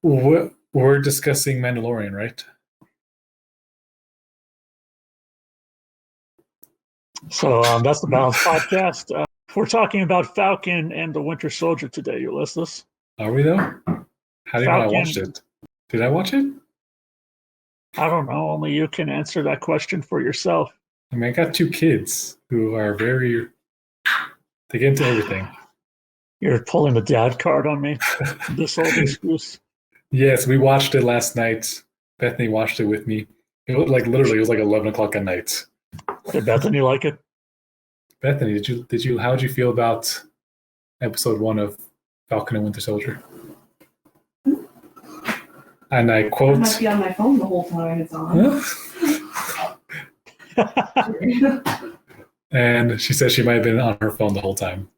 We're discussing Mandalorian, right? So that's the Balance Podcast. We're talking about Falcon and the Winter Soldier today, Ulysses. Are we though? How do you know I watched Falcon, it? Did I watch it? I don't know. Only you can answer that question for yourself. I mean, I got two kids who are very. They get into everything. You're pulling the dad card on me. This old excuse. Yes, we watched it last night. Bethany watched it with me. It was like literally, it was like 11 o'clock at night. Did Bethany like it? Bethany, did you? How did you feel about episode 1 of Falcon and Winter Soldier? And I I quote. must be on my phone the whole time it's on. And she said she might have been on her phone the whole time.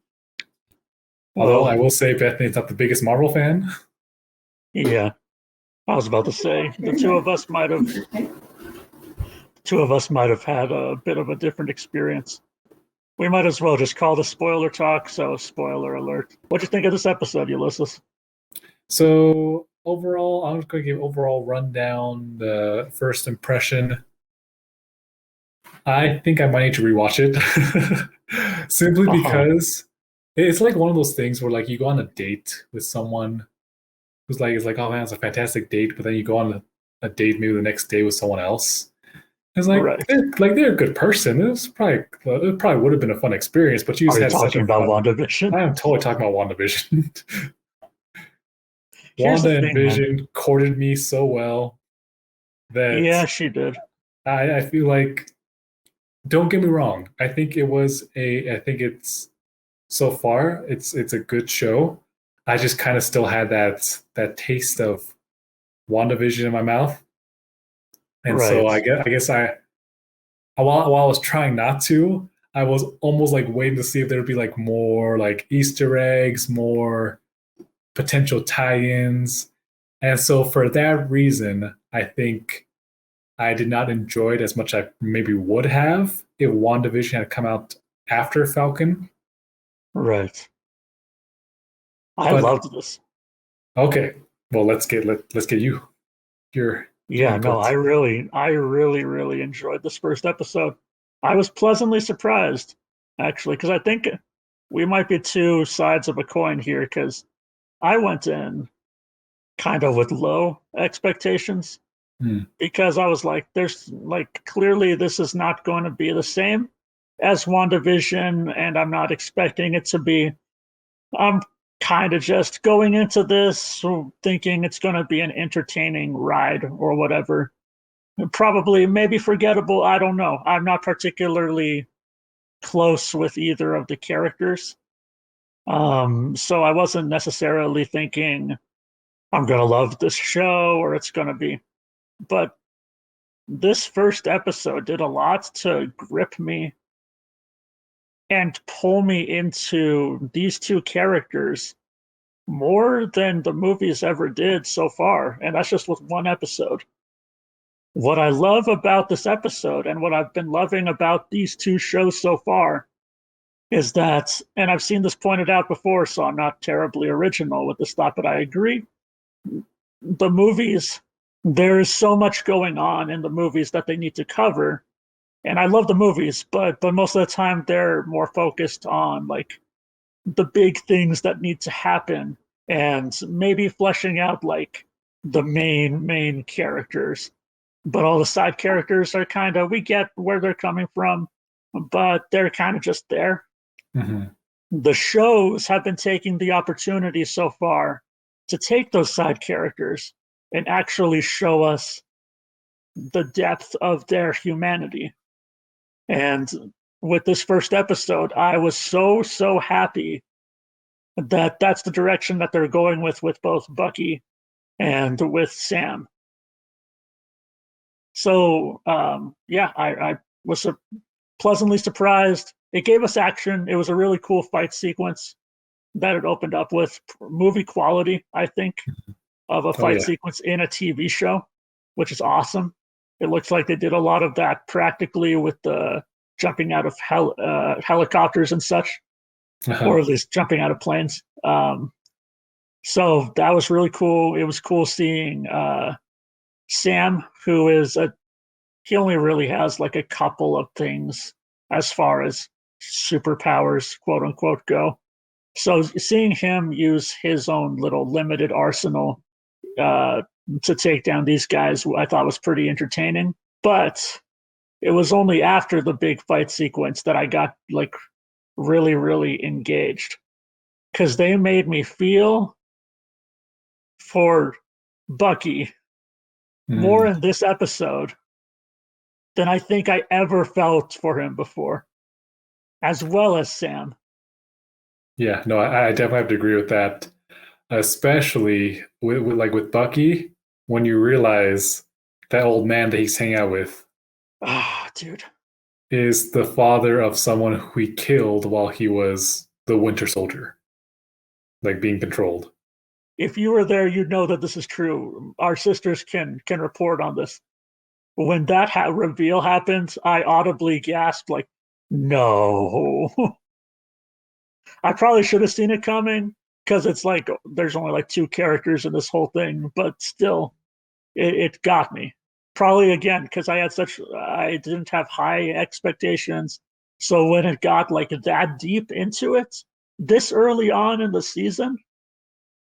Although I will say Bethany's not the biggest Marvel fan. Yeah, I was about to say the two of us might have had a bit of a different experience. We might as well just call the spoiler talk. So, spoiler alert. What'd you think of this episode, Ulysses? So overall, I'm just going to give overall rundown, the first impression. I think I might need to rewatch it simply because it's like one of those things where like you go on a date with someone who's like, it's like, oh man, it's a fantastic date, but then you go on a date maybe the next day with someone else. It's like, Right. they're a good person. It probably would have been a fun experience, but you just Are you had such talking a about fun. WandaVision? I am totally talking about WandaVision. Here's the Wanda and thing, man. Vision courted me so well that Yeah, she did. I feel like, don't get me wrong, I think it's so far it's a good show. I just kind of still had that taste of WandaVision in my mouth. And so Right. I guess while I was trying not to, I was almost like waiting to see if there would be like more like Easter eggs, more potential tie-ins. And so for that reason, I think I did not enjoy it as much as I maybe would have if WandaVision had come out after Falcon. Right. I But loved this. okay, well let's get your Yeah, no, input. I really enjoyed this first episode. I was pleasantly surprised, actually, because I think we might be two sides of a coin here, because I went in kind of with low expectations because I was like, there's like clearly this is not going to be the same as WandaVision, and I'm not expecting it to be. I'm kind of just going into this thinking it's going to be an entertaining ride or whatever. Probably, maybe forgettable. I don't know. I'm not particularly close with either of the characters. So I wasn't necessarily thinking I'm going to love this show or it's going to be. But this first episode did a lot to grip me and pull me into these two characters more than the movies ever did so far. And that's just with one episode. What I love about this episode and what I've been loving about these two shows so far is that, and I've seen this pointed out before, so I'm not terribly original with this thought, but I agree. The movies, there is so much going on in the movies that they need to cover. And I love the movies, but most of the time they're more focused on like the big things that need to happen and maybe fleshing out like the main characters. But all the side characters are kind of, we get where they're coming from, but they're kind of just there. Mm-hmm. The shows have been taking the opportunity so far to take those side characters and actually show us the depth of their humanity. And with this first episode, I was so happy that that's the direction that they're going with both Bucky and with Sam. So yeah, I was pleasantly surprised. It gave us action. It was a really cool fight sequence that it opened up with. Movie quality, I think, of a fight sequence in a TV show, which is awesome. It looks like they did a lot of that practically with the jumping out of helicopters and such, or at least jumping out of planes. So that was really cool. It was cool seeing Sam, who is he only really has like a couple of things as far as superpowers, quote unquote, go. So seeing him use his own little limited arsenal uh, to take down these guys, I thought was pretty entertaining. But it was only after the big fight sequence that I got like really, really engaged because they made me feel for Bucky more in this episode than I think I ever felt for him before, as well as Sam. Yeah, no, I definitely have to agree with that, especially with Bucky, when you realize that old man that he's hanging out with Ah, dude. is the father of someone who he killed while he was the Winter Soldier, like being controlled. If you were there, you'd know that this is true. Our sisters can report on this. When that reveal happens, I audibly gasped, like, "No!" I probably should have seen it coming because it's like there's only like two characters in this whole thing, but still, it got me. Probably again because I didn't have high expectations. So when it got like that deep into it, this early on in the season,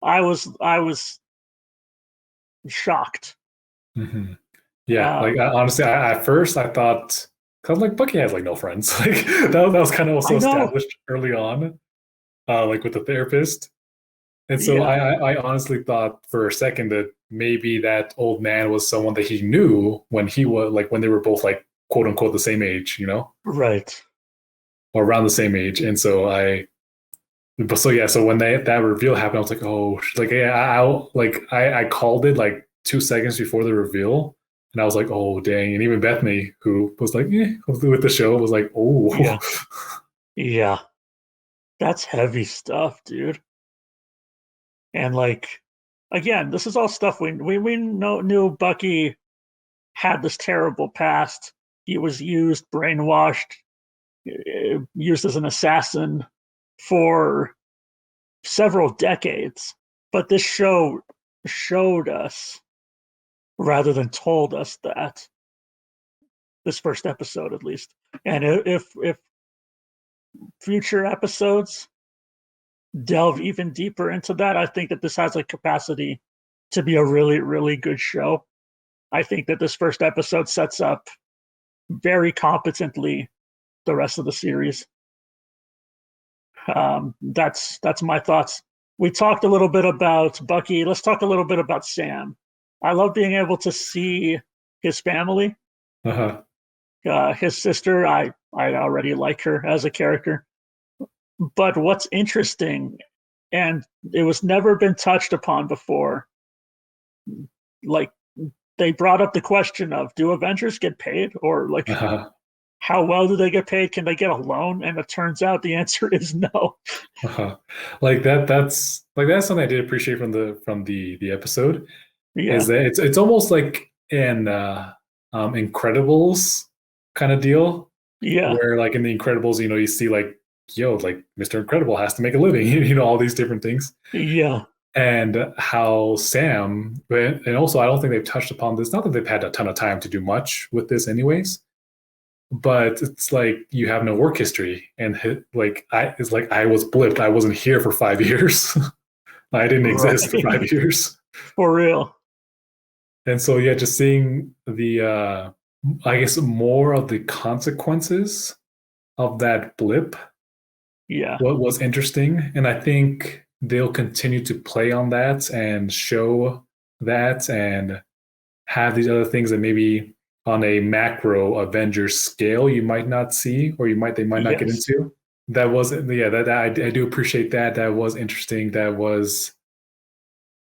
I was shocked. Mm-hmm. Yeah, like Um, honestly, at first I thought, cause like Bucky has like no friends, like that was kind of also I know. established early on, like with the therapist, and so Yeah, I honestly thought for a second that maybe that old man was someone that he knew when he was like when they were both like quote unquote the same age, you know, right. or around the same age, and so but so yeah, so when that reveal happened, I was like, oh, like yeah, I called it like 2 seconds before the reveal, and I was like, oh dang, and even Bethany, who was like, with the show, was like, oh, Yeah, yeah. That's heavy stuff, dude. And like, again, this is all stuff we knew Bucky had this terrible past. He was used, brainwashed, used as an assassin for several decades. But this show showed us, rather than told us that, this first episode at least. And if future episodes delve even deeper into that, I think that this has a capacity to be a really, really good show. I think that this first episode sets up very competently the rest of the series. That's my thoughts. We talked a little bit about Bucky. Let's talk a little bit about Sam. I love being able to see his family. uh-huh. His sister, I already like her as a character. But what's interesting, and it was never been touched upon before, like they brought up the question of do Avengers get paid, or like Uh-huh. how well do they get paid? Can they get a loan? And it turns out the answer is no. Uh-huh. Like that's something I did appreciate from the episode, is Yeah, that it's almost like an Incredibles kind of deal, yeah, where like in the Incredibles, you see like, yo, like Mr. Incredible has to make a living, all these different things. yeah, And how Sam, and also I don't think they've touched upon this, not that they've had a ton of time to do much with this anyways, but it's like you have no work history. And it's like I was blipped. I wasn't here for 5 years. I didn't exist for right. 5 years. For real. And so yeah, just seeing the I guess more of the consequences of that blip, Yeah, what was interesting. And I think they'll continue to play on that and show that and have these other things that maybe on a macro Avengers scale you might not see, or they might not get yes, into. That was, yeah, that I do appreciate that. That was interesting. That was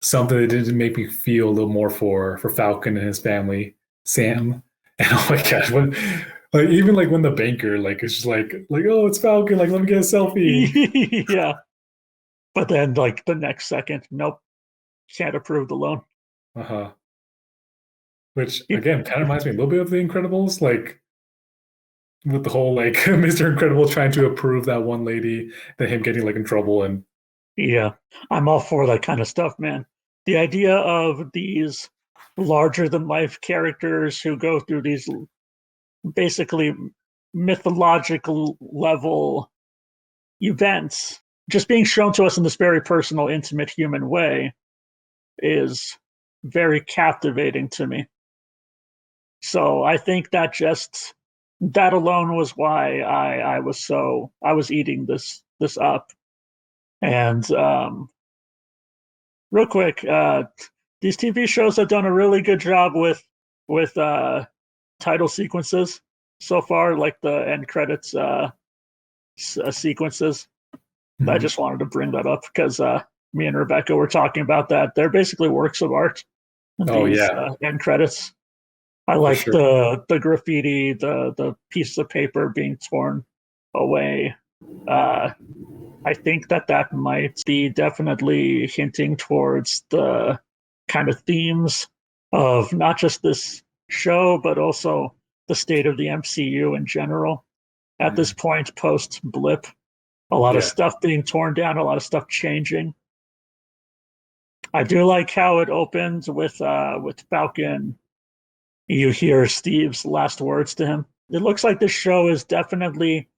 something that did make me feel a little more for Falcon and his family, Sam. And oh my gosh, like even like when the banker like is just like, oh, it's Falcon, like let me get a selfie. yeah. But then, like the next second, nope, can't approve the loan. Uh-huh. Which again kind of reminds me a little bit of the Incredibles, like with the whole like Mr. Incredible trying to approve that one lady, then him getting like in trouble, and Yeah, I'm all for that kind of stuff, man. The idea of these larger than life characters who go through these basically mythological level events just being shown to us in this very personal, intimate human way is very captivating to me. So I think that just that alone was why I was eating this up. And real quick, these TV shows have done a really good job with title sequences so far, like the end credits sequences. I Mhm. just wanted to bring that up because me and Rebecca were talking about that. They're basically works of art. Oh These yeah, end credits. I for like sure. the graffiti, the piece of paper being torn away. Uh, I think that might be definitely hinting towards the kind of themes of not just this show, but also the state of the MCU in general. At this Mhm. point, post Blip, a lot of Yeah, stuff being torn down, a lot of stuff changing. I do like how it opens with Falcon. You hear Steve's last words to him. It looks like this show is definitely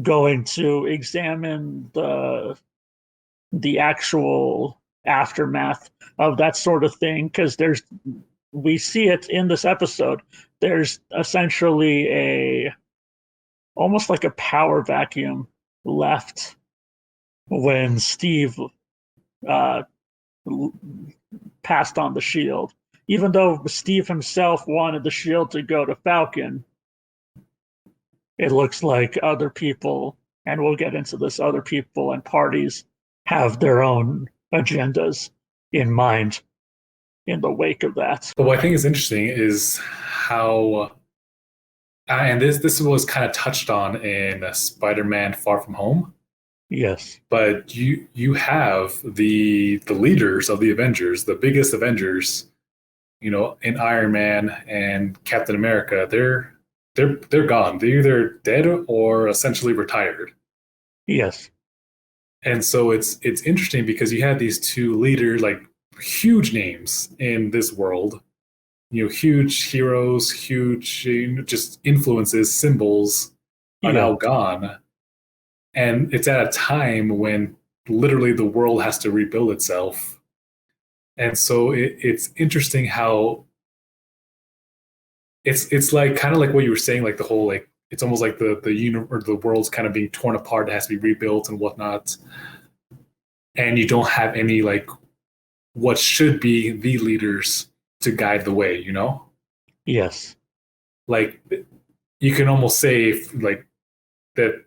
going to examine the actual aftermath of that sort of thing because there's we see it in this episode. There's essentially a almost like a power vacuum left when Steve uh, passed on the shield. Even though Steve himself wanted the shield to go to Falcon, it looks like other people, and we'll get into this, other people and parties have their own agendas in mind in the wake of that. but what I think is interesting is how, and this was kind of touched on in Spider-Man: Far From Home. Yes. But you have the leaders of the Avengers, the biggest Avengers, in Iron Man and Captain America. They're gone. They're either dead or essentially retired. Yes. And so it's interesting because you have these two leaders, like huge names in this world, huge heroes, huge just influences, symbols are Yeah. now gone. And it's at a time when literally the world has to rebuild itself. And so it's interesting how it's like kind of like what you were saying, like the whole like it's almost like or the world's kind of being torn apart, it has to be rebuilt and whatnot. And you don't have any like what should be the leaders to guide the way. Yes. Like you can almost say like that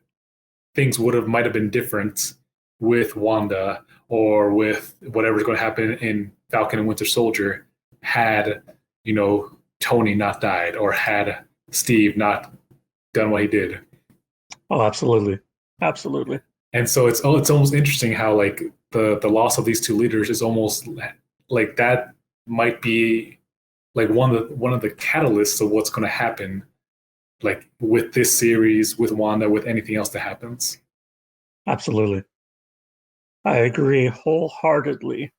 things might have been different with Wanda or with whatever's going to happen in Falcon and Winter Soldier had Tony not died or had Steve not done what he did. Oh, absolutely. Absolutely. And so it's almost interesting how like the loss of these two leaders is almost like that might be like one of the catalysts of what's going to happen like with this series, with Wanda, with anything else that happens. Absolutely. I agree wholeheartedly.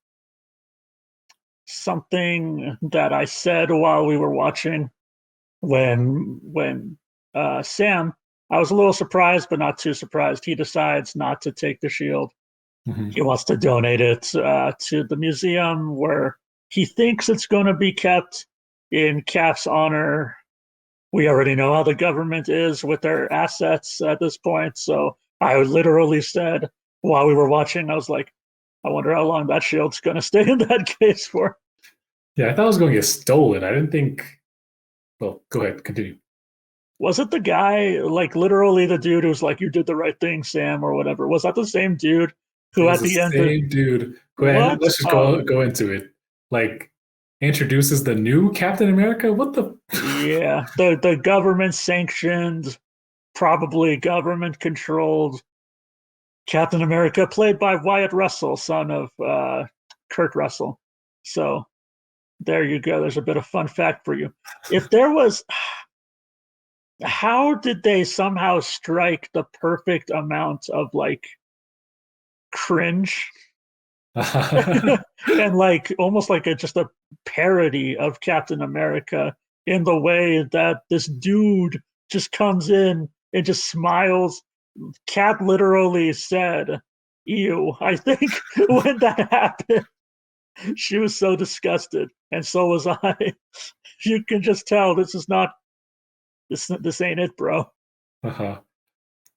Something that I said while we were watching when Sam, I was a little surprised, but not too surprised. He decides not to take the shield. Mm-hmm. He wants to donate it to the museum where he thinks it's going to be kept in Cap's honor. We already know how the government is with their assets at this point. So I literally said while we were watching, I was like, I wonder how long that shield's going to stay in that case for. Yeah, I thought it was going to get stolen. I didn't think. Well, go ahead, continue. Was it the guy, like literally the dude who's like, you did the right thing, Sam, or whatever? Was that the same dude It who was at the the end, same dude. Go ahead, what? let's just go into it. Like introduces the new Captain America. What the? Yeah, the government sanctioned, probably government controlled Captain America, played by Wyatt Russell, son of Kurt Russell. So there you go. There's a bit of fun fact for you. If there was, how did they somehow strike the perfect amount of like cringe and like almost like just a parody of Captain America in the way that this dude just comes in and just smiles. Cat literally said, "Ew." I think when that happened, she was so disgusted, and so was I. You can just tell this is not this ain't it, bro. Uh-huh.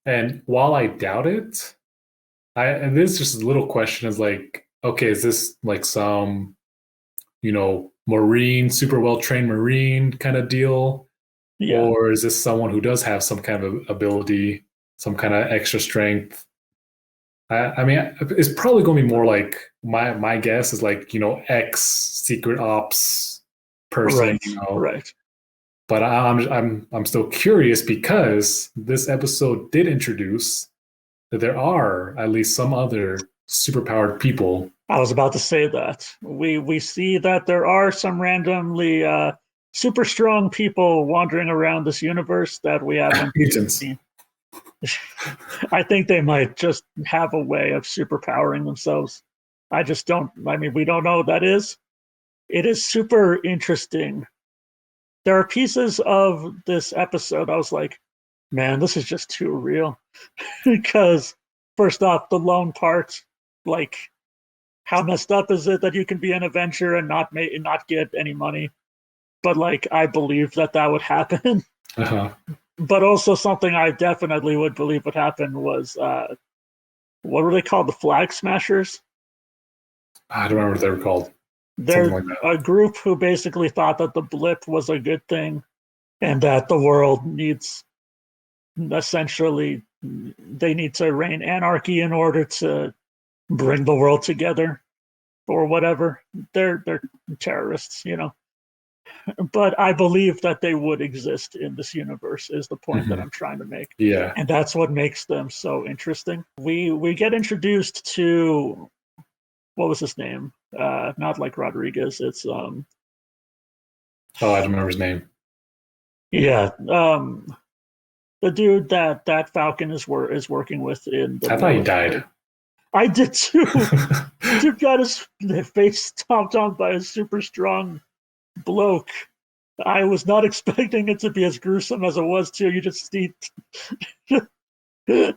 And while I doubt it, and this is just a little question is like, okay, is this like some, Marine, super well trained Marine kind of deal? Yeah, Or is this someone who does have some kind of ability, some kind of extra strength? I mean, it's probably going to be more like my guess is like, ex secret ops person, right, right. But I'm still curious because this episode did introduce that there are at least some other superpowered people. I was about to say that we see that there are some randomly super strong people wandering around this universe that we haven't Agents. seen. I think they might just have a way of superpowering themselves. I just don't. I mean, we don't know what that is. It is super interesting. There are pieces of this episode I was like, man, this is just too real. Because first off, the lone part, like, how messed up is it that you can be an Avenger and not get any money? But like, I believe that would happen. Uh-huh. But also something I definitely would believe would happen was what were they called? The Flag Smashers. I don't remember what they were called. They're Something like that. a group who basically thought that the blip was a good thing and that the world needs essentially they need to reign anarchy in order to bring the world together or whatever. They're terrorists, But I believe that they would exist in this universe is the point that I'm trying to make. Yeah. And that's what makes them so interesting. We get introduced to what was his name? Not like Rodriguez. It's Oh, I don't remember his name. yeah. The dude that Falcon is working with in the I thought he died. I did too. Dude got his face stomped on by a super strong bloke. I was not expecting it to be as gruesome as it was too. You just see. I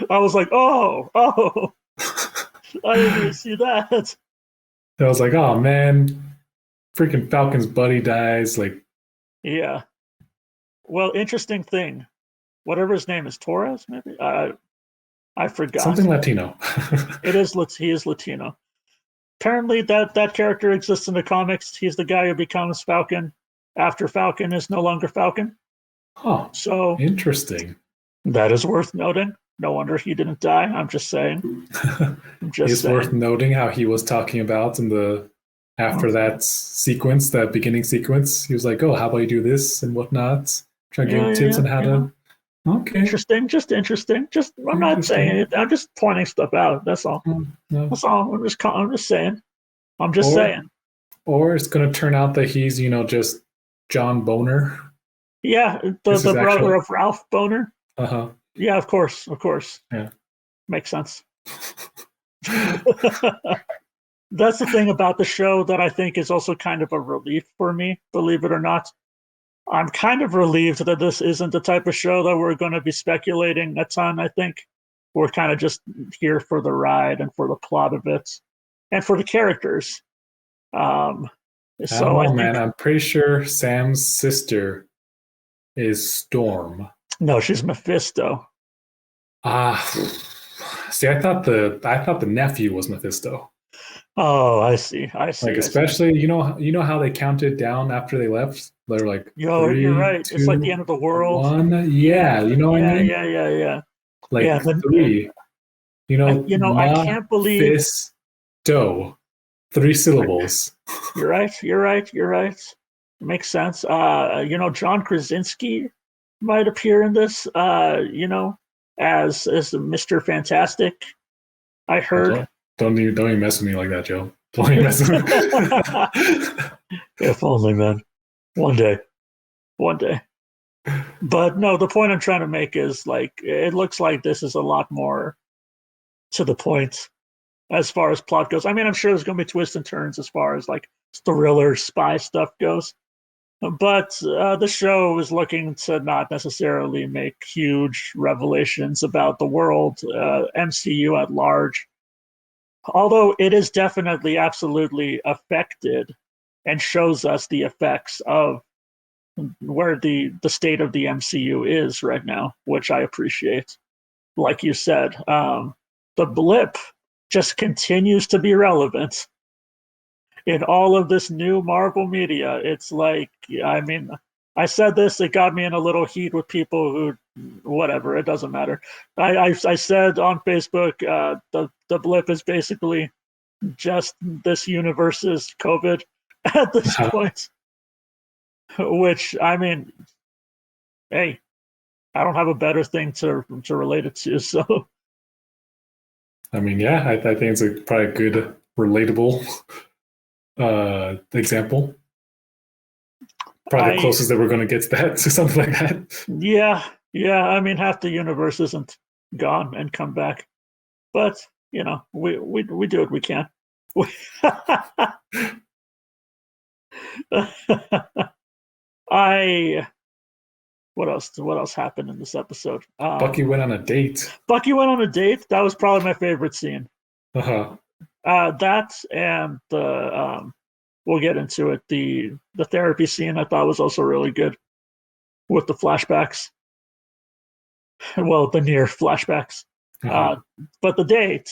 was like, oh, I didn't even see that. I was like, oh man, freaking Falcon's buddy dies. Like, Yeah. Well, interesting thing. Whatever his name is, Torres, maybe. I forgot. Something Latino. It is. He is Latino. Apparently, that character exists in the comics. He's the guy who becomes Falcon after Falcon is no longer Falcon. Oh, so interesting. That is worth noting. No wonder he didn't die. I'm just saying. It's worth noting how he was talking about in the after that sequence, that beginning sequence. He was like, "Oh, how about you do this and whatnot? Try to give tips on how to." Okay. Interesting. Just interesting. I'm not saying it. I'm just pointing stuff out. That's all. No. That's all. I'm just saying. I'm just saying. Or it's going to turn out that he's, just John Boner. Yeah, the brother of Ralph Boner. Uh-huh. Yeah, of course. Yeah. Makes sense. That's the thing about the show that I think is also kind of a relief for me, believe it or not. I'm kind of relieved that this isn't the type of show that we're going to be speculating a ton, I think. We're kind of just here for the ride and for the plot of it and for the characters. I don't know, man. I'm pretty sure Sam's sister is Storm. No, she's Mephisto. See, I thought the nephew was Mephisto. Oh, I see. Like, especially, you know how they counted down after they left? They're like, yo, 3, you're right. 2, it's like the end of the world. 1. Yeah, you know what I mean? Yeah. Like 3. I can't believe Mephisto. 3 syllables. You're right. It makes sense. John Krasinski might appear in this. As Mr. Fantastic. I heard. Don't even mess with me like that, Joe. Don't even mess with me. If only, man. One day. But no, the point I'm trying to make is like it looks like this is a lot more to the point as far as plot goes. I mean, I'm sure there's going to be twists and turns as far as like thriller spy stuff goes. But the show is looking to not necessarily make huge revelations about the world, MCU at large. Although it is definitely absolutely affected and shows us the effects of where the state of the MCU is right now, which I appreciate. Like you said, the blip just continues to be relevant in all of this new Marvel media. It's like, I mean, I said this, it got me in a little heat with people who, whatever, it doesn't matter. I said on Facebook, the blip is basically just this universe's COVID at this point. Which, I mean, hey, I don't have a better thing to relate it to. So, I mean, yeah, I think it's probably a good, relatable example. Probably the closest that we're going to get to that, to something like that. Yeah. I mean, half the universe isn't gone and come back, but you know, we do what we can. What else happened in this episode? Bucky went on a date. Bucky went on a date. That was probably my favorite scene. Uh-huh. That and the we'll get into it. The therapy scene I thought was also really good with the flashbacks. Well, the near flashbacks. Uh-huh. But the date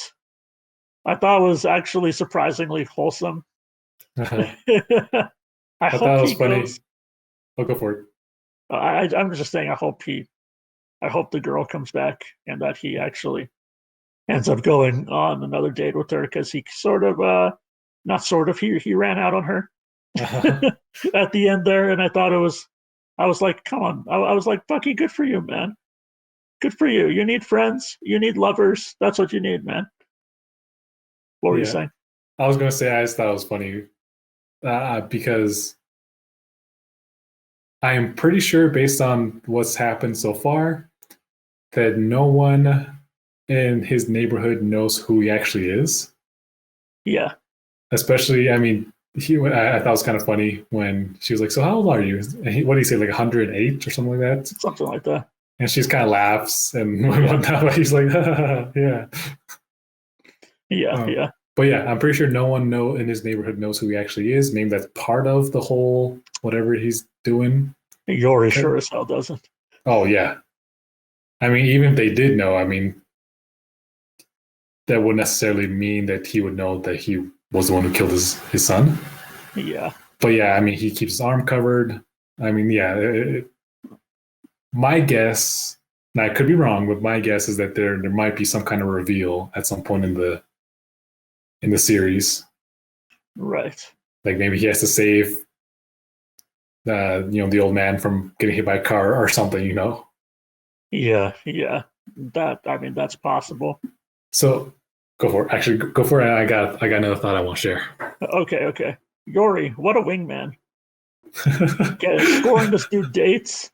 I thought was actually surprisingly wholesome. Uh-huh. I thought hope it was he funny. goes. I'll go for it. I'm just saying. I hope the girl comes back and that he actually ends up going on another date with her, because he sort of, not sort of, he ran out on her Uh-huh. at the end there, and I was like, come on, I was like, Bucky, good for you, man, good for you. You need friends, you need lovers. That's what you need, man. What were you saying? I was gonna say I just thought it was funny because I am pretty sure, based on what's happened so far, that no one in his neighborhood knows who he actually is. Yeah. Especially, I mean, I thought it was kind of funny when she was like, "So how old are you?" And what do you say, like 108 or something like that? Something like that. And she just kind of laughs and whatnot. He's like, "Yeah, yeah." But yeah, I'm pretty sure no one in his neighborhood knows who he actually is. Maybe that's part of the whole whatever he's doing. Yori sure as hell doesn't. Oh yeah. I mean, even if they did know, I mean, that wouldn't necessarily mean that he would know that he was the one who killed his son. Yeah. But yeah, I mean, he keeps his arm covered. I mean, yeah. My guess, and I could be wrong, but my guess is that there might be some kind of reveal at some point in the series. Right. Like maybe he has to save the old man from getting hit by a car or something, Yeah. That, I mean, that's possible. So go for it. Actually, go for it. I got another thought I want to share. Okay. Yori, what a wingman. Scoring this dude dates.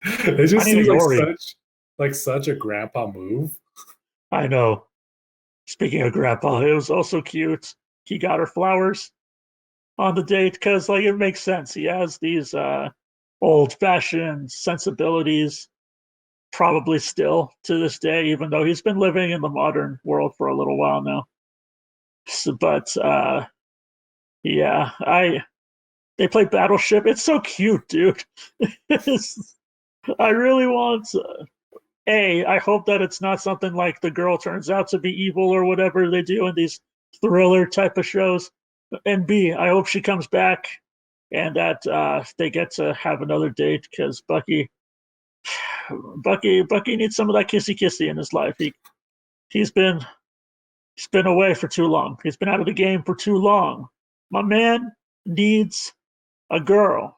It just seems like such a grandpa move. I know. Speaking of grandpa, it was also cute. He got her flowers on the date because, like, it makes sense. He has these old-fashioned sensibilities, probably still to this day, even though he's been living in the modern world for a little while now. So, but yeah, they play Battleship. It's so cute, dude. I really want. I hope that it's not something like the girl turns out to be evil or whatever they do in these thriller type of shows. And B, I hope she comes back and that they get to have another date, because Bucky needs some of that kissy in his life. He's been away for too long. He's been out of the game for too long. My man needs a girl.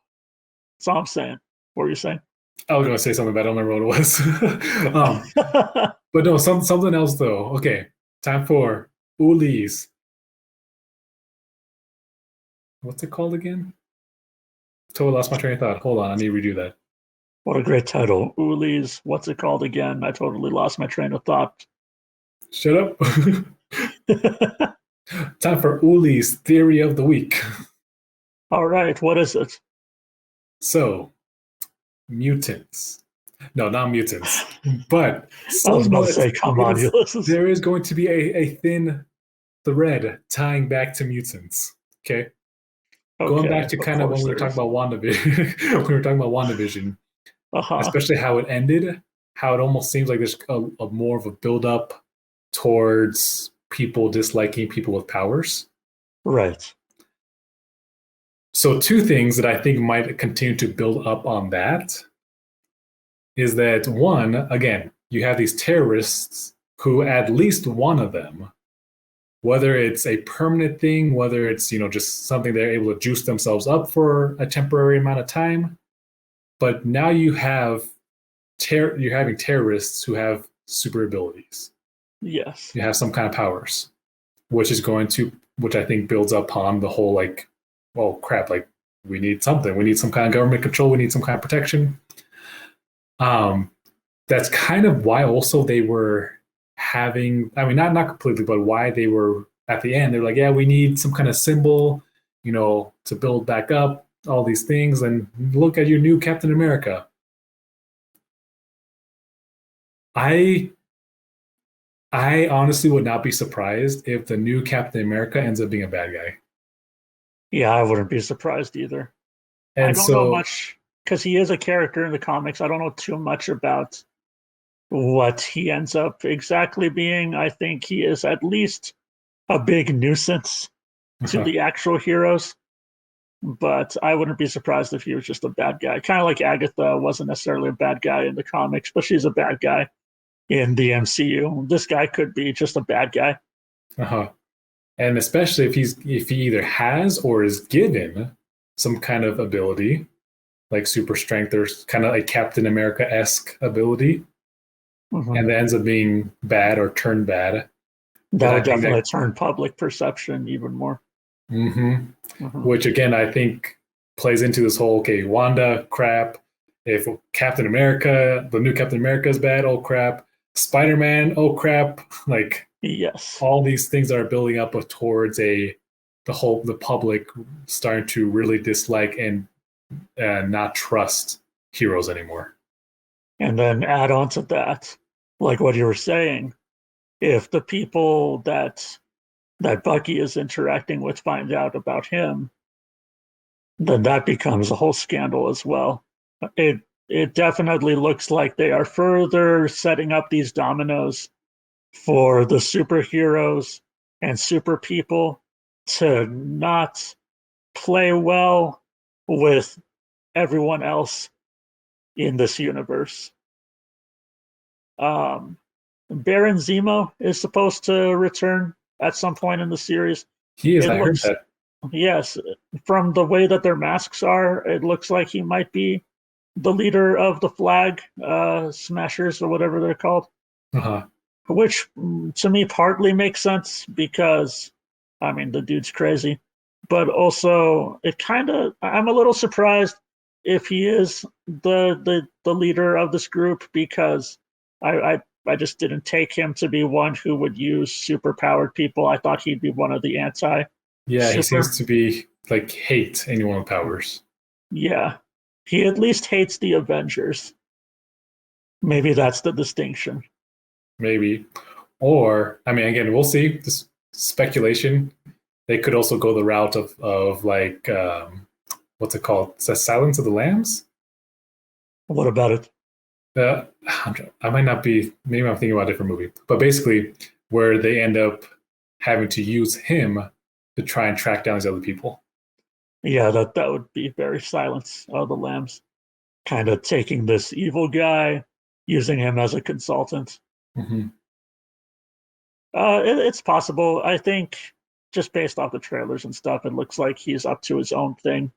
That's all I'm saying. What were you saying? I was going to say something, but I don't remember what it was. But no, something else though. Okay, time for Uli's. What's it called again? Totally lost my train of thought. Hold on, I need to redo that. What a great title. Uli's. What's it called again? I totally lost my train of thought. Shut up. Time for Uli's theory of the week. All right, what is it? So, mutants. No, not mutants, but I was about to somewhat say, come on, Ulysses. there is going to be a thin thread tying back to mutants. Okay. Going back to of kind of when course we were there talking is. about WandaVision, when we were talking about WandaVision, Uh-huh. especially how it ended, how it almost seems like there's a more of a build up towards people disliking people with powers. Right. So two things that I think might continue to build up on that is that one, again, you have these terrorists who at least one of them, whether it's a permanent thing, whether it's just something they're able to juice themselves up for a temporary amount of time, but now you're having terrorists who have super abilities. Yes. You have some kind of powers, which I think builds upon the whole like, well, crap, like we need something. We need some kind of government control. We need some kind of protection. That's kind of why also they were having, I mean, not completely, but why they were at the end. They're like, yeah, we need some kind of symbol, to build back up all these things. And look at your new Captain America. I honestly would not be surprised if the new Captain America ends up being a bad guy. Yeah, I wouldn't be surprised either. I And don't know so, much because he is a character in the comics. I don't know too much about what he ends up exactly being. I think he is at least a big nuisance to the actual heroes, but I wouldn't be surprised if he was just a bad guy. Kind of like Agatha wasn't necessarily a bad guy in the comics, but she's a bad guy in the MCU. This guy could be just a bad guy. uh-huh. And especially if he either has or is given some kind of ability, like super strength or kind of like Captain America esque ability, and that ends up being bad or turned bad, That then I would think definitely that, turn public perception even more. which again I think plays into this whole Wanda crap. If Captain America, the new Captain America is bad, oh crap. Spider-Man, oh crap. Like Yes. all these things are building up towards the public starting to really dislike and not trust heroes anymore. And then add on to that, like what you were saying, if the people that Bucky is interacting with find out about him, then that becomes a whole scandal as well. It definitely looks like they are further setting up these dominoes for the superheroes and super people to not play well with everyone else in this universe. Baron Zemo is supposed to return at some point in the series. He is. It I heard looks, that. yes, from the way that their masks are, it looks like he might be the leader of the Flag Smashers or whatever they're called. Uh-huh. Which to me partly makes sense because, I mean, the dude's crazy. But also, I'm a little surprised if he is the leader of this group because I just didn't take him to be one who would use superpowered people. I thought he'd be one of the anti Yeah, he super. seems to be like hate anyone with powers. Yeah, he at least hates the Avengers. Maybe that's the distinction. Maybe. Or, I mean, again, we'll see. This speculation. They could also go the route of like what's it called? Is that Silence of the Lambs? What about it? Uh, I might not be. Maybe I'm thinking about a different movie. But basically, where they end up having to use him to try and track down these other people. Yeah, that would be very Silence of the Lambs. Kind of taking this evil guy, using him as a consultant. Mm-hmm. It's possible. I think just based off the trailers and stuff, it looks like he's up to his own thing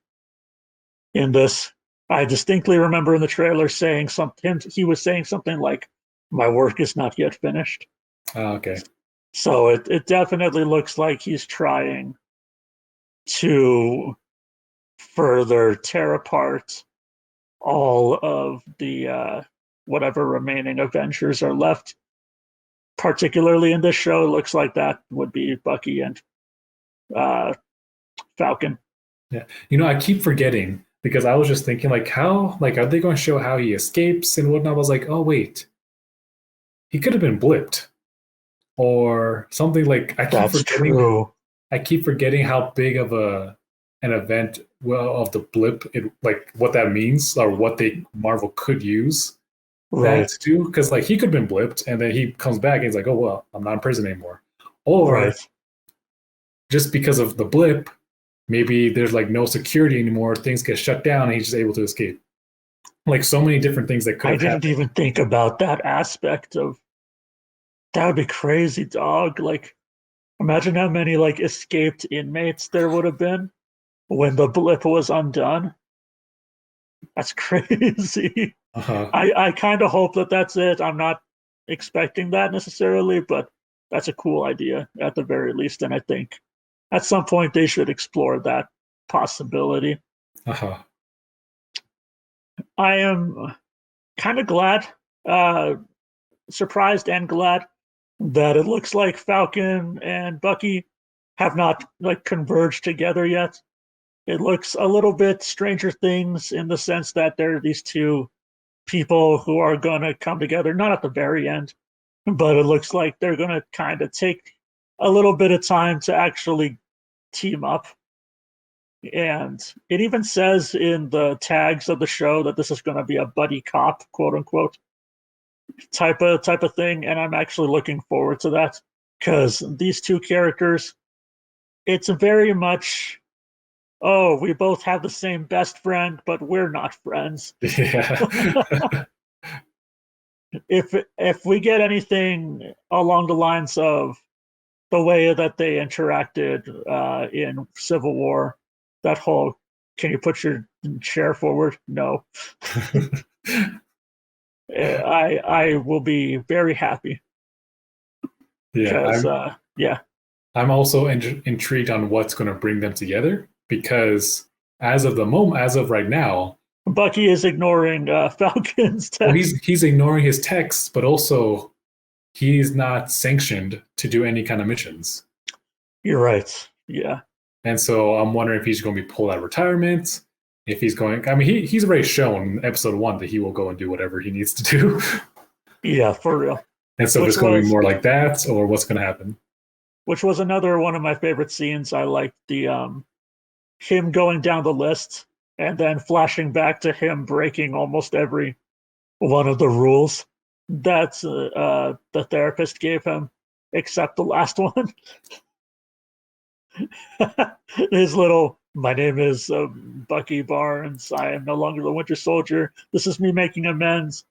in this. I distinctly remember in the trailer saying something. He was saying something like, "My work is not yet finished." Oh, okay. So it definitely looks like he's trying to further tear apart all of the whatever remaining Avengers are left particularly in this show, it looks like that would be Bucky and Falcon. Yeah. I keep forgetting because I was just thinking like how are they going to show how he escapes and whatnot? I was like, oh wait, he could have been blipped or something like That's true. I keep forgetting how big of an event of the blip like what that means or what they Marvel could use that to do because like he could have been blipped and then he comes back and he's like, oh well, I'm not in prison anymore, or just because of the blip, maybe there's like no security anymore, things get shut down, and he's just able to escape. Like so many different things that could have happened. I didn't even think about that aspect of that. Would be crazy, dog. Like, imagine how many like escaped inmates there would have been when the blip was undone. That's crazy. I kind of hope that that's it. I'm not expecting that necessarily, but that's a cool idea at the very least. And I think at some point they should explore that possibility. I am kind of glad, surprised and glad that it looks like Falcon and Bucky have not like converged together yet. It looks a little bit Stranger Things in the sense that there are these two people who are going to come together, not at the very end, but it looks like they're going to kind of take a little bit of time to actually team up. And it even says in the tags of the show that this is going to be a buddy cop, quote unquote, type of thing. And I'm actually looking forward to that because these two characters, it's very much, oh, we both have the same best friend, but we're not friends. Yeah. If we get anything along the lines of the way that they interacted in Civil War, that whole "can you put your chair forward?" No. I will be very happy. Yeah, I'm also intrigued on what's going to bring them together because as of right now, Bucky is ignoring Falcon's text. Well, he's ignoring his texts, but also he's not sanctioned to do any kind of missions. You're right. Yeah. And so I'm wondering if he's going to be pulled out of retirement. If he's going, I mean, he's already shown in episode 1 that he will go and do whatever he needs to do. Yeah, for real. And so it's going to be more like that, or what's going to happen? Which was another one of my favorite scenes. I liked the him going down the list and then flashing back to him breaking almost every one of the rules that the therapist gave him, except the last one. His little, my name is Bucky Barnes. I am no longer the Winter Soldier. This is me making amends.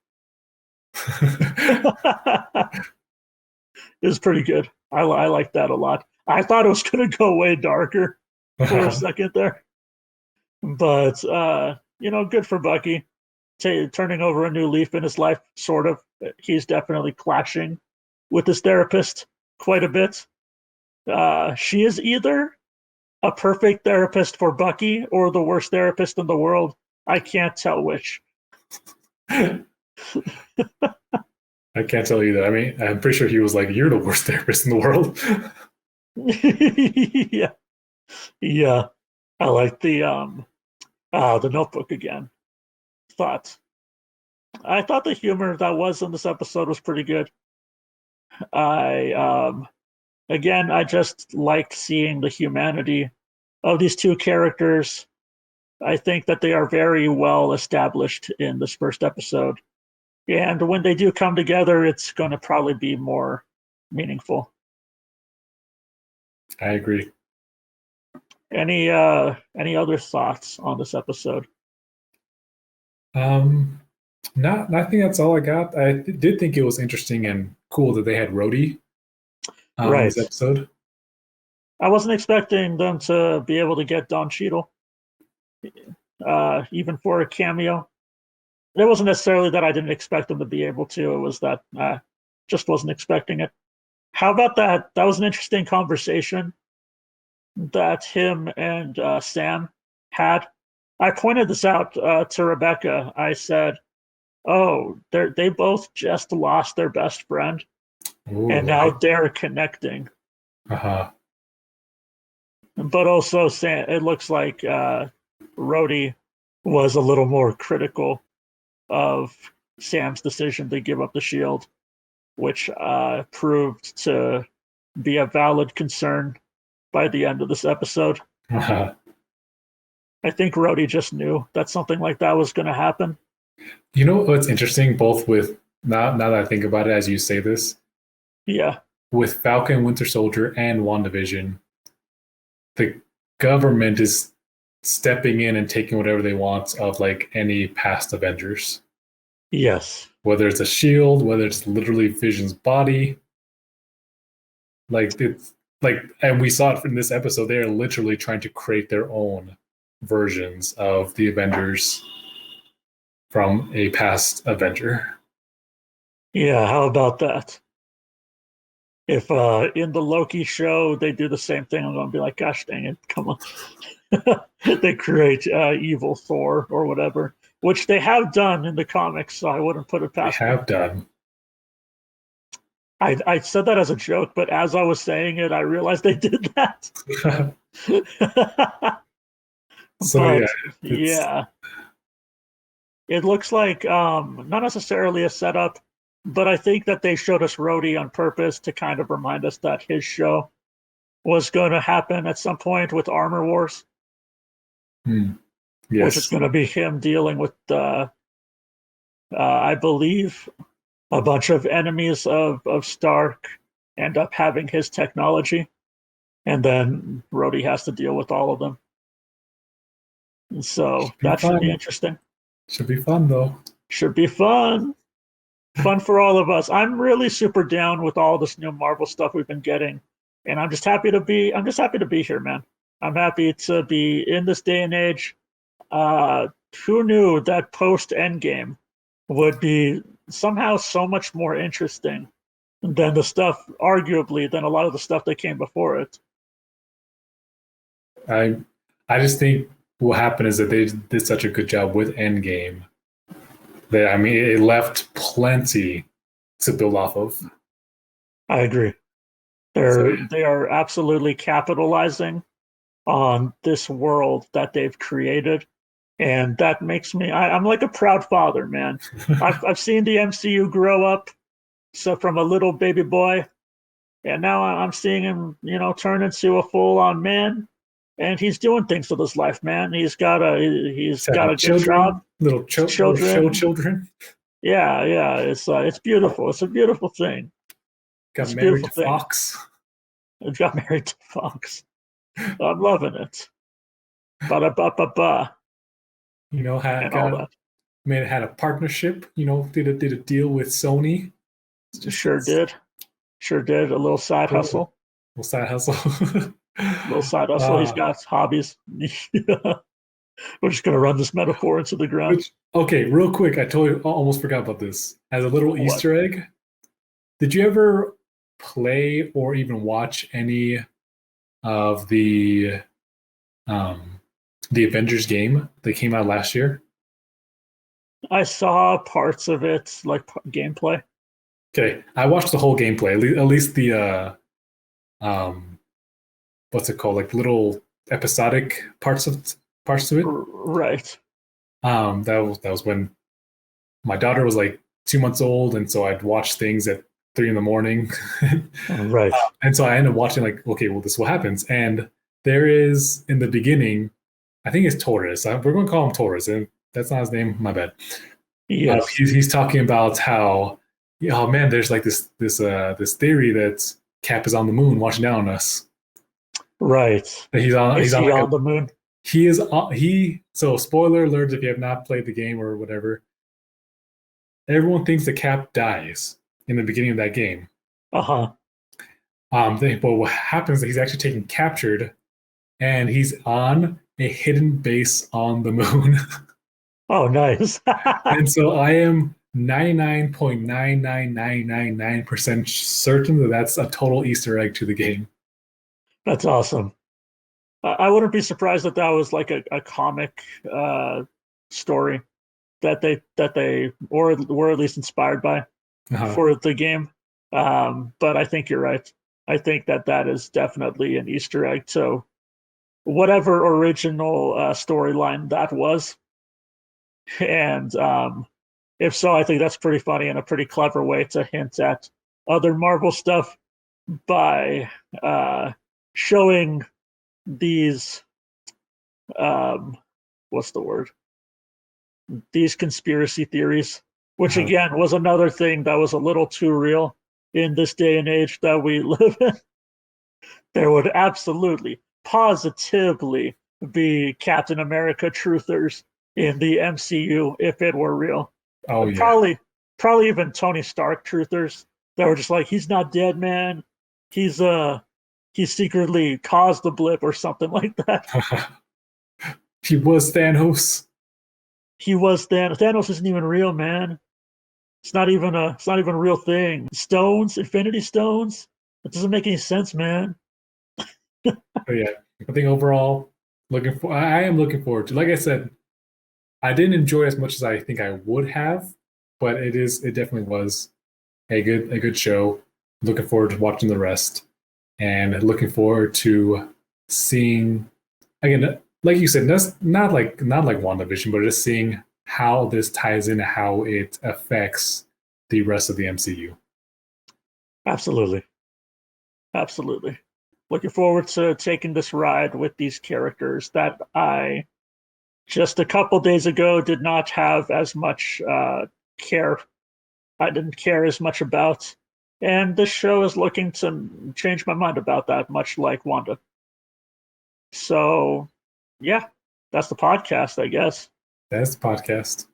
It was pretty good. I like that a lot. I thought it was going to go way darker for a second there. But, good for Bucky. Turning over a new leaf in his life, sort of. He's definitely clashing with his therapist quite a bit. She is either a perfect therapist for Bucky or the worst therapist in the world. I can't tell which. I can't tell you that. I mean, I'm pretty sure he was like, "You're the worst therapist in the world." Yeah. I like the Notebook again. I thought the humor that was in this episode was pretty good. I just liked seeing the humanity of these two characters. I think that they are very well established in this first episode. And when they do come together, it's going to probably be more meaningful. I agree. Any other thoughts on this episode? I think that's all I got. I did think it was interesting and cool that they had Rhodey in this episode. I wasn't expecting them to be able to get Don Cheadle, even for a cameo. It wasn't necessarily that I didn't expect them to be able to. It was that I just wasn't expecting it. How about that? That was an interesting conversation that him and Sam had. I pointed this out to Rebecca. I said, "Oh, they both just lost their best friend." Ooh, and now right. they're connecting. Uh-huh. But also, it looks like Rhodey was a little more critical of Sam's decision to give up the shield, which proved to be a valid concern by the end of this episode. Uh-huh. I think Rhodey just knew that something like that was going to happen. You know what's interesting, both with now that I think about it as you say this, Yeah. with Falcon, Winter Soldier, and WandaVision, the government is stepping in and taking whatever they want of like any past Avengers. Yes. Whether it's a shield, whether it's literally Vision's body. Like it's like, and we saw it in this episode, they're literally trying to create their own versions of the Avengers from a past Avenger. Yeah, how about that? If in the Loki show they do the same thing, I'm going to be like, gosh dang it, come on. They create evil Thor or whatever, which they have done in the comics, so I wouldn't put it They past them. have done. I said that as a joke, but as I was saying it, I realized they did that. So But yeah, it looks like not necessarily a setup, but I think that they showed us Rhodey on purpose to kind of remind us that his show was going to happen at some point with Armor Wars, yes. which is going to be him dealing with, I believe, a bunch of enemies of Stark end up having his technology, and then Rhodey has to deal with all of them. And so that should be interesting. Should be fun though. Should be fun. Fun for all of us. I'm really super down with all this new Marvel stuff we've been getting, and I'm just happy to be here, man. I'm happy to be in this day and age. Who knew that post Endgame would be somehow so much more interesting than the stuff, arguably, than a lot of the stuff that came before it. I just think what happened is that they did such a good job with Endgame that, I mean, it left plenty to build off of. I agree. They are absolutely capitalizing on this world that they've created, and that makes me. I'm like a proud father, man. I've seen the MCU grow up, so from a little baby boy, and now I'm seeing him, turn into a full-on man, and he's doing things with his life, man. He's got a good job, little children. Yeah. It's beautiful. It's a beautiful thing. Got married to Fox. I got married to Fox. I'm loving it. Ba-da-ba-ba-ba. Had a partnership, did a deal with Sony. Sure did. A little side hustle. Little side hustle. He's got hobbies. We're just going to run this metaphor into the ground. Okay, real quick, I almost forgot about this. As a little Easter egg, did you ever play or even watch any of the Avengers game that came out last year? I saw parts of it, like gameplay. Okay, I watched the whole gameplay. At least the what's it called? Like little episodic parts of it. Right. That was when my daughter was like 2 months old, and so I'd watch things at 3 a.m. Right. And so I ended up watching, like, okay, well, this is what happens. And there is, in the beginning, I think it's Taurus. We're going to call him Taurus, and that's not his name. My bad. Yes. He's talking about how, oh man, there's like this theory that Cap is on the moon watching down on us. Right. He's on the moon. He is on, so spoiler alert if you have not played the game or whatever. Everyone thinks that Cap dies in the beginning of that game. Uh-huh. But what happens is he's actually taken captured, and he's on a hidden base on the moon. Oh, nice. And so I am 99.99999% certain that that's a total Easter egg to the game. That's awesome. I wouldn't be surprised that was like a comic story that they were at least inspired by for the game. But I think you're right. I think that is definitely an Easter egg to whatever original storyline that was. And if so, I think that's pretty funny and a pretty clever way to hint at other Marvel stuff by showing these what's the word? These conspiracy theories, which again was another thing that was a little too real in this day and age that we live in. There would absolutely, positively be Captain America truthers in the MCU if it were real. Oh yeah. Probably even Tony Stark truthers that were just like, he's not dead, man. He's secretly caused the blip or something like that. He was Thanos. He was Thanos. Thanos isn't even real, man. It's not even a real thing. Stones, Infinity Stones. It doesn't make any sense, man. But yeah, I think overall, I am looking forward to. Like I said, I didn't enjoy it as much as I think I would have, but it definitely was a good show. Looking forward to watching the rest, and looking forward to seeing again, like you said, that's not like WandaVision, but just seeing how this ties in, how it affects the rest of the MCU. Absolutely. Looking forward to taking this ride with these characters that I just a couple days ago did not have as much care. I didn't care as much about. And this show is looking to change my mind about that, much like Wanda. So, yeah, that's the podcast, I guess. That's the podcast.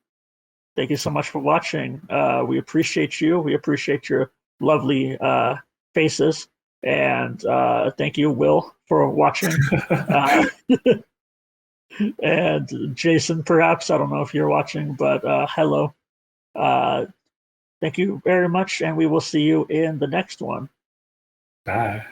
Thank you so much for watching. We appreciate you. We appreciate your lovely faces. And thank you, Will, for watching. And Jason, perhaps. I don't know if you're watching, but hello. Thank you very much, and we will see you in the next one. Bye.